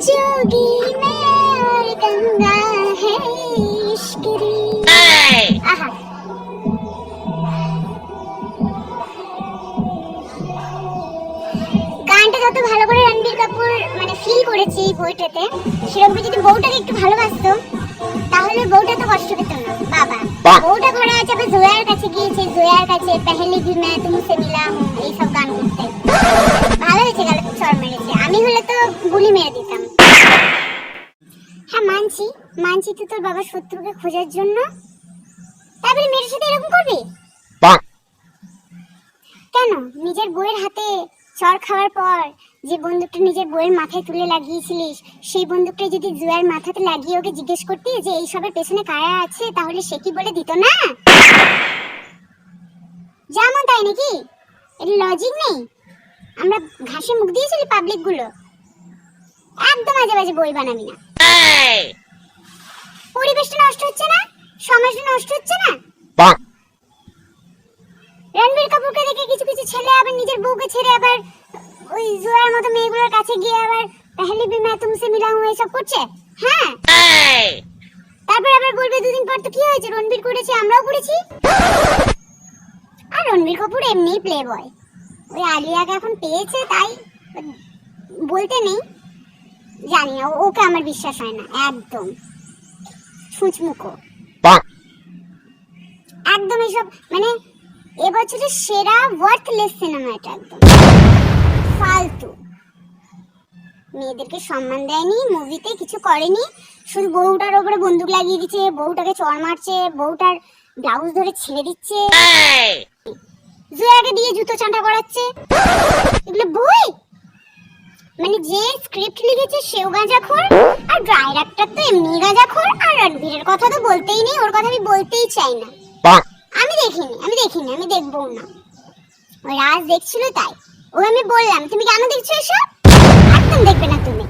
जोगी मैं और गंगा है इश्क री। आहा গানটা যত ভালো করে রণবীর কাপুর মানে ফিল করেছে এই বইটাতে, সেরকম যদি বউটাকে একটু ভালোবাসতো তাহলে বউটা তো কষ্ট পেত না। বাবা বউটা ঘরে আছে, আবার জোয়ার কাছে গিয়েছে, জোয়ার কাছে পেহলি ভি मैं तुमसे मिला हूं এই সব গান করতে। ভালো হয়েছে, গালে খুব চড় মেরেছে। আমি হলে তো গুলি মেরে দিতাম। হ্যাঁ মানছি, মানছি তো তোর বাবার শত্রুকে খোঁজার জন্য, তারপরে মেয়ের সাথে এরকম করবি কেন? নিজের বউয়ের হাতে চড় খাওয়ার পর যে বন্দুকটা নিজের বউয়ের মাথায় তুলে লাগিয়েছিলিস, সেই বন্দুকটা যদি জুয়ার মাথাতে লাগিয়ে ওকে জিজ্ঞেস করতি যে এই সবের পেছনে কারা আছে, তাহলে সে কি বলে দিত না? যেমন তাই নাকি? এর লজিক নেই। আমরা ঘাসে মুখ দিয়েছিলি পাবলিক গুলো। একদম আজে বাজে বই বানাবি না। পরিবেশটা নষ্ট হচ্ছে না, সমাজটা নষ্ট হচ্ছে না। রণবীর কাপুরকে দেখে কিছু কিছু ছেলে আবার নিজের বউকে ছেড়ে আবার ওই জোয়ার মতো মেয়েগুলোর কাছে গিয়ে আবার পহলি ভি मैं तुमसे मिला हूं এসব করছে। হ্যাঁ তারপর আবার বলবে দুদিন পর তো কি হয়েছে, রণবীর করেছে আমরাও করেছি। আর রণবীর কাপুর এমনিই প্লে বয়, ওই আলিয়াকে এখন পেয়েছে তাই বলতে নেই। জানি না, ওকে আমার বিশ্বাস হয় না একদম। ছুঁচমুখো একদম। এসব মানে এবছরের সেরা ওয়ার্থলেস সিনেমা এটা, একদম ফালতু। মেয়েদেরকে সম্মান দেয়নি, মুভিতে কিছু করেনি, শুধু বউটার উপরে বন্দুক লাগিয়ে দিচ্ছে, বউটাকে চড় মারছে, বউটার ব্লাউজ ধরে ছেড়ে দিচ্ছে, জুয়াকে দিয়ে জুতো চাঁটা করাচ্ছে। এগুলো বই মানে যে স্ক্রিপ্ট লিখেছে সেও গাঁজাখোর, আর ডাইরেক্টর তো এমনি গাঁজাখোর, আর রণবীরের কথা তো বলতেই নেই, ওর কথা আমি বলতেই চাই না। আমি দেখিনি, আমি দেখবো না। ওই রাজ দেখছিল তাই ও আমি বললাম তুমি কেন দেখছো এসব? একদম দেখবে না তুমি।